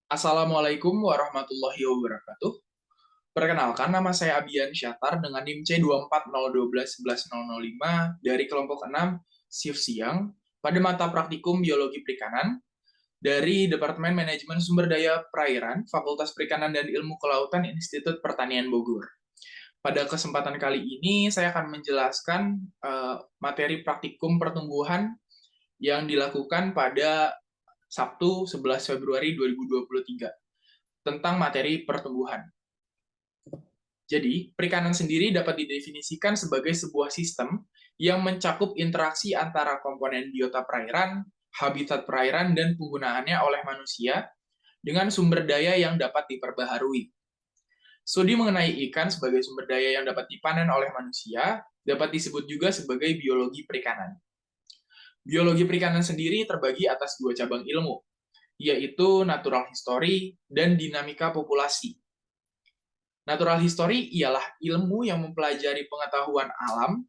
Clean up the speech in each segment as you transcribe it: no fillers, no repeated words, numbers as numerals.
Assalamualaikum warahmatullahi wabarakatuh. Perkenalkan, nama saya Abian Syatar dengan NIM C24012110005 dari kelompok 6 shift siang pada mata praktikum Biologi Perikanan dari Departemen Manajemen Sumber Daya Perairan, Fakultas Perikanan dan Ilmu Kelautan Institut Pertanian Bogor. Pada kesempatan kali ini, saya akan menjelaskan materi praktikum pertumbuhan yang dilakukan pada Sabtu 11 Februari 2023 tentang materi pertumbuhan. Jadi, perikanan sendiri dapat didefinisikan sebagai sebuah sistem yang mencakup interaksi antara komponen biota perairan, habitat perairan, dan penggunaannya oleh manusia dengan sumber daya yang dapat diperbaharui. Studi mengenai ikan sebagai sumber daya yang dapat dipanen oleh manusia dapat disebut juga sebagai biologi perikanan. Biologi perikanan sendiri terbagi atas dua cabang ilmu, yaitu natural history dan dinamika populasi. Natural history ialah ilmu yang mempelajari pengetahuan alam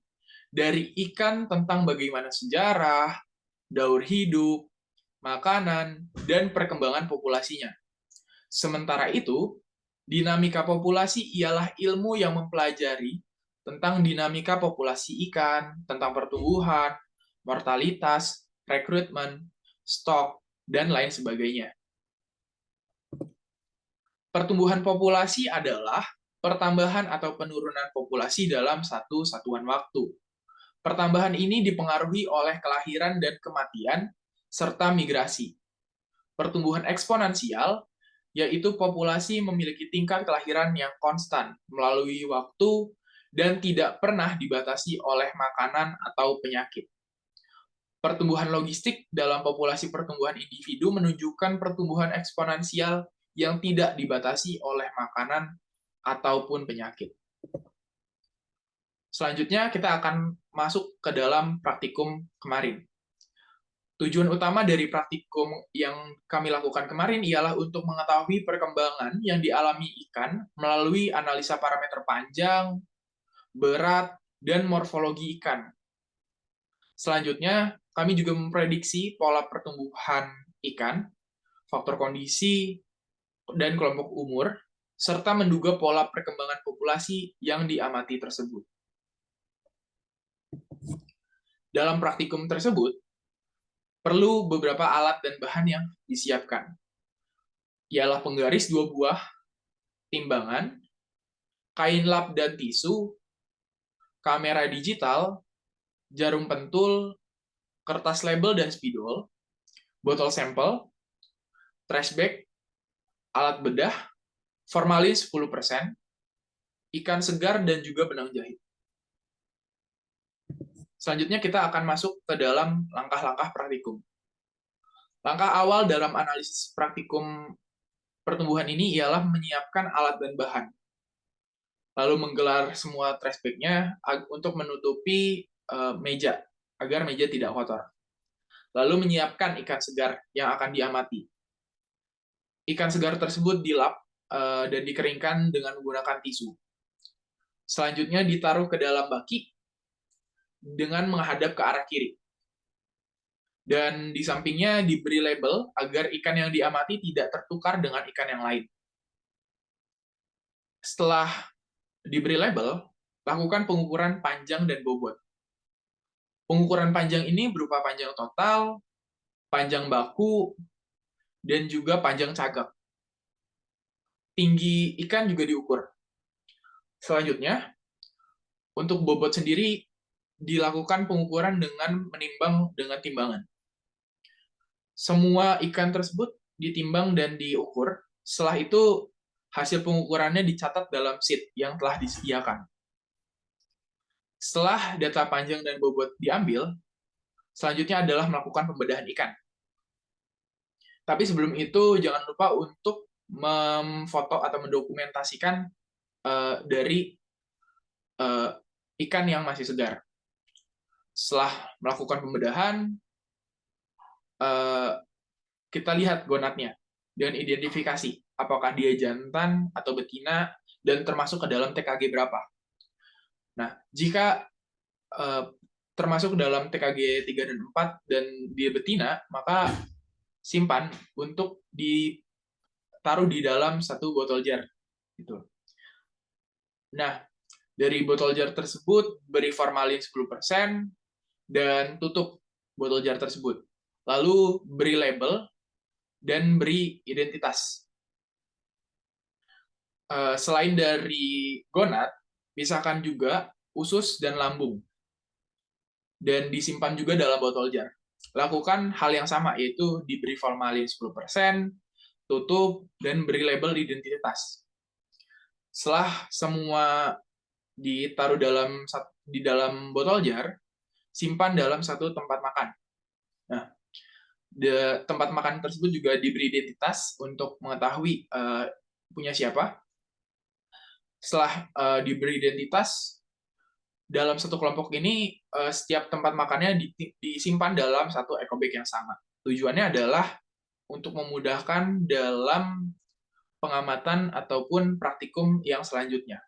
dari ikan tentang bagaimana sejarah, daur hidup, makanan, dan perkembangan populasinya. Sementara itu, dinamika populasi ialah ilmu yang mempelajari tentang dinamika populasi ikan, tentang pertumbuhan, mortalitas, rekrutmen, stok, dan lain sebagainya. Pertumbuhan populasi adalah pertambahan atau penurunan populasi dalam satu satuan waktu. Pertambahan ini dipengaruhi oleh kelahiran dan kematian, serta migrasi. Pertumbuhan eksponensial, yaitu populasi memiliki tingkat kelahiran yang konstan melalui waktu dan tidak pernah dibatasi oleh makanan atau penyakit. Pertumbuhan logistik dalam populasi pertumbuhan individu menunjukkan pertumbuhan eksponensial yang tidak dibatasi oleh makanan ataupun penyakit. Selanjutnya kita akan masuk ke dalam praktikum kemarin. Tujuan utama dari praktikum yang kami lakukan kemarin ialah untuk mengetahui perkembangan yang dialami ikan melalui analisa parameter panjang, berat, dan morfologi ikan. Selanjutnya, kami juga memprediksi pola pertumbuhan ikan, faktor kondisi, dan kelompok umur, serta menduga pola perkembangan populasi yang diamati tersebut. Dalam praktikum tersebut, perlu beberapa alat dan bahan yang disiapkan. Ialah penggaris 2 buah, timbangan, kain lap dan tisu, kamera digital, jarum pentul, kertas label dan spidol, botol sampel, trash bag, alat bedah, formalin 10%, ikan segar, dan juga benang jahit. Selanjutnya kita akan masuk ke dalam langkah-langkah praktikum. Langkah awal dalam analisis praktikum pertumbuhan ini ialah menyiapkan alat dan bahan. Lalu menggelar semua trash bag-nya untuk menutupi meja, agar meja tidak kotor. Lalu menyiapkan ikan segar yang akan diamati. Ikan segar tersebut dilap dan dikeringkan dengan menggunakan tisu. Selanjutnya ditaruh ke dalam baki dengan menghadap ke arah kiri. Dan di sampingnya diberi label agar ikan yang diamati tidak tertukar dengan ikan yang lain. Setelah diberi label, lakukan pengukuran panjang dan bobot. Pengukuran panjang ini berupa panjang total, panjang baku, dan juga panjang cagak. Tinggi ikan juga diukur. Selanjutnya, untuk bobot sendiri dilakukan pengukuran dengan menimbang dengan timbangan. Semua ikan tersebut ditimbang dan diukur. Setelah itu, hasil pengukurannya dicatat dalam sheet yang telah disediakan. Setelah data panjang dan bobot diambil, selanjutnya adalah melakukan pembedahan ikan. Tapi sebelum itu, jangan lupa untuk memfoto atau mendokumentasikan dari ikan yang masih segar. Setelah melakukan pembedahan, kita lihat gonadnya dan identifikasi apakah dia jantan atau betina dan termasuk ke dalam TKG berapa. Nah, jika termasuk dalam TKG 3 dan 4 dan dia betina, maka simpan untuk taruh di dalam satu botol jar. Gitu. Nah, dari botol jar tersebut beri formalin 10% dan tutup botol jar tersebut. Lalu beri label dan beri identitas. Selain dari gonad, pisahkan juga usus dan lambung. Dan disimpan juga dalam botol jar. Lakukan hal yang sama, yaitu diberi formalin 10%, tutup, dan beri label identitas. Setelah semua ditaruh di dalam botol jar, simpan dalam satu tempat makan. Nah, tempat makan tersebut juga diberi identitas untuk mengetahui punya siapa. Setelah diberi identitas, dalam satu kelompok ini setiap tempat makannya disimpan dalam satu eco bag yang sama. Tujuannya adalah untuk memudahkan dalam pengamatan ataupun praktikum yang selanjutnya.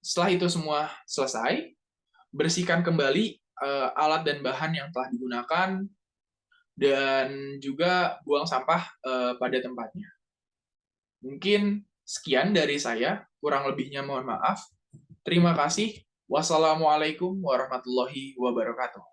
Setelah itu semua selesai, bersihkan kembali alat dan bahan yang telah digunakan dan juga buang sampah pada tempatnya. Mungkin sekian dari saya, kurang lebihnya mohon maaf. Terima kasih. Wassalamualaikum warahmatullahi wabarakatuh.